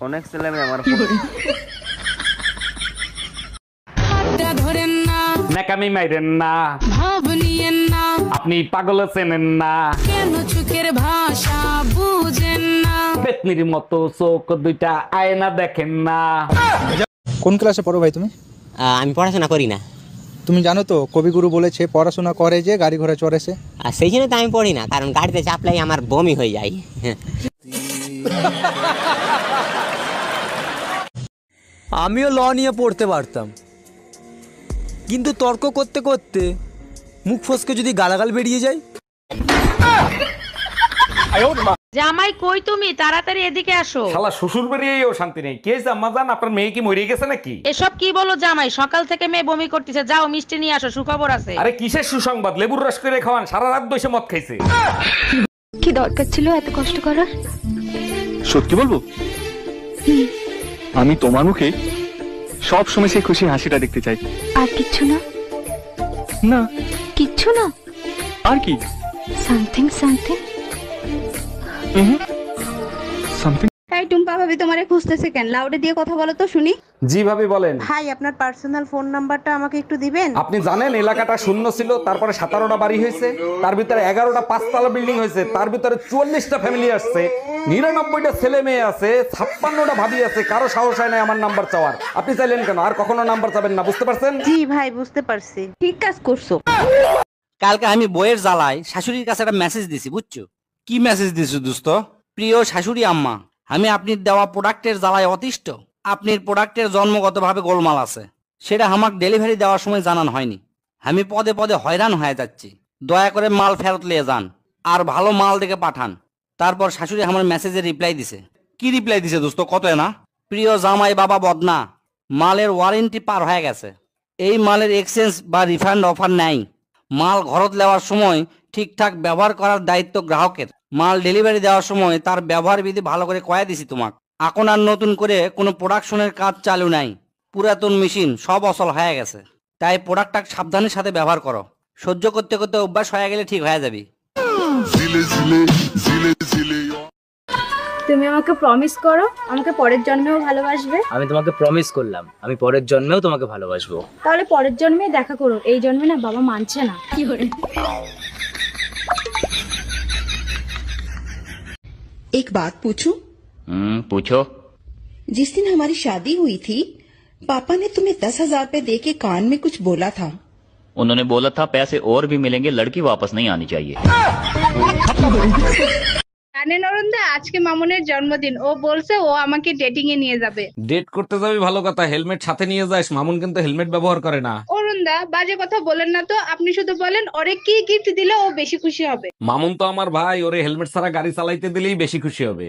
অনেক ছেলে মেয়ে আমার ধরেন না, নাকামি মাইরেন না, ভাব নিয়েন না, আপনি পাগল চেনেন না, কেন চোখের ভাষা বুঝেন না। পেতনির মতো চোখ দুইটা আয়না দেখেন না। কোন ক্লাসে পড়ো ভাই তুমি? আমি পড়াশোনা করি না। তুমি জানো তো কবিগুরু বলেছে পড়াশোনা করে যে গাড়ি ঘোড়া চড়েছে। আর সেই জন্য তো আমি পড়ি না, কারণ গাড়িতে চাপলাই আমার বমি হয়ে যায়। আমিও ল নিয়ে পড়তে পারতাম, কিন্তু তর্ক করতে করতে মুখ ফসকে যদি গালাগাল বেরিয়ে যায়। জামাই কই তুমি? তাড়াতাড়ি এদিকে আসো। শালা শ্বশুর বাড়িয়েও শান্তি নেই। কে জাম্মা জান, আপনার মেয়ে কি মরে গেছে নাকি? এসব কি বলো জামাই? সকাল থেকে মেয়ে বমি করতেছে, যাও মিষ্টি নিয়ে আসো, সুখবর আছে। আরে কিসের সুসংবাদ? লেবুর রস করে খাওয়ান, সারা রাত বসে মদ খাইছে। কি দরকার ছিল এত কষ্ট করার? সত্যি বলবো, আমি তোমার মুখে সব সময় সেই খুশি হাসিটা দেখতে চাই। আর কিচ্ছু না? না কিচ্ছু না? আর কি? Something something. সামথিং। এই টুম্পা ভাবি তোমারে খুঁজতেছে কেন? লাউডে দিয়ে কথা বলো তো শুনি। জি ভাবি বলেন। ভাই আপনার পার্সোনাল ফোন নাম্বারটা আমাকে একটু দিবেন? আপনি জানেন এলাকাটা শূন্য ছিল, তারপরে 17টা বাড়ি হয়েছে, তার ভিতরে 11টা 5তলা বিল্ডিং হয়েছে, তার ভিতরে 44টা ফ্যামিলি আসছে, 99টা ছেলে মেয়ে আছে, 56টা ভাবি আছে, কারো সাহস হয় না আমার নাম্বার চাওয়ার। আপনি চাইলেন কেন? আর কখনো নাম্বার চাবেন না, বুঝতে পারছেন? জি ভাই বুঝতে পারছি, ঠিক কাজ করছো। কালকে আমি বইয়ের জ্বালায় শাশুড়ির কাছে একটা মেসেজ দিছি, বুঝছো? কি মেসেজ দিছো দোস্ত? প্রিয় শাশুড়ি আম্মা, আমি আপনি দেওয়া প্রোডাক্টের জ্বালায় অতিষ্ঠ। আপনার প্রোডাক্টের জন্মগতভাবে গোলমাল আছে, সেটা আমাকে ডেলিভারি দেওয়ার সময় জানান হয়নি। আমি পদে পদে হয়রান হয়ে যাচ্ছি, দয়া করে মাল ফেরত নিয়ে যান আর ভালো মাল দেখে পাঠান। তারপর শাশুড়ি আমার মেসেজে রিপ্লাই দিছে। কি রিপ্লাই দিছে দোস্ত? কত না? প্রিয় জামাই বাবা বদনা, মালের ওয়ারেন্টি পার হয়ে গেছে, এই মালের এক্সচেঞ্জ বা রিফান্ড অফার নাই। মাল ঘরত নেওয়ার সময় ঠিকঠাক ব্যবহার করার দায়িত্ব গ্রাহকের। মাল ডেলিভারি দেওয়ার সময় তার ব্যবহার বিধি ভালো করে কয়ে দিছি তোমাক। এখন আর নতুন করে কোনো প্রোডাকশনের কাজ চালু নাই, পুরাতন মেশিন সব অচল হয়ে গেছে। তাই প্রোডাক্টটা সাবধানের সাথে ব্যবহার করো, সহ্য করতে করতে অভ্যাস হয়ে গেলে ঠিক হয়ে যাবে। তুমি আমাকে প্রমিস করো আমাকে পরের জন্মেও ভালোবাসবে। আমি তোমাকে প্রমিস করলাম, আমি পরের জন্মেও তোমাকে ভালোবাসবো। তাহলে পরের জন্মে দেখা করো, এই জন্মে না বাবা মানছে না। কি করে? एक बात पूछूं? पूछो। जिस दिन हमारी शादी हुई थी पापा ने तुम्हें 10,000 रुपए दे के कान में कुछ बोला था। उन्होंने बोला था पैसे और भी मिलेंगे, लड़की वापस नहीं आनी चाहिए। জানেন অরুণদা, আজকে মামুনের জন্মদিন, ও বলছে ও আমাকে ডেটিং এ নিয়ে যাবে। ডেট করতে যাবি ভালো কথা, হেলমেট সাথে নিয়ে যাস। মামুন কিন্তু হেলমেট ব্যবহার করে না। অরুণদা বাজে কথা বলেন না তো, আপনি শুধু বলেন ওরে কি গিফট দিলে ও বেশি খুশি হবে। মামুন তো আমার ভাই, ওরে হেলমেট ছাড়া গাড়ি চালাইতে দিলেই বেশি খুশি হবে।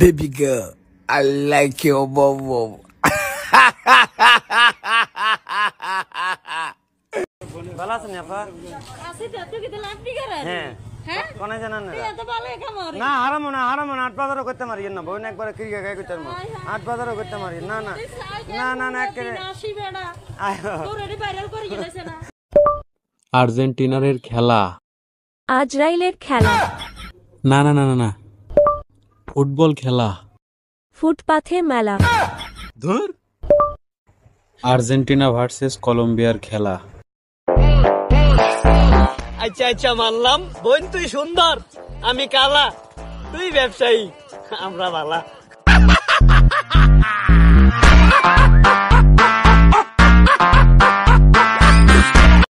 Baby girl, I like your bobo. ভালো আছেন আপা? আছে তো, তুই কি তো লাভলি করেন? হ্যাঁ কোনে জানেন না? তুই তো ভালো কামার। না হারামো না, হারামো না, 8 বাজারও করতে মারি না, বউন একবার ক্রিয়া গায় করতে মারি, 8 বাজারও করতে মারি না। না না না না একেবারে আসি বেড়া তোর এডি ভাইরাল করে গেছে না। আর্জেন্টিনার খেলা, আজরাইলের খেলা, না না না না না, ফুটবল খেলা, ফুটপাথে মেলা, ধুর, আর্জেন্টিনা ভার্সেস কলম্বিয়ার খেলা। আচ্ছা আচ্ছা মানলাম, বোন তুই সুন্দর, আমি কালা, তুই ব্যবসায়ী, আমরা বালা।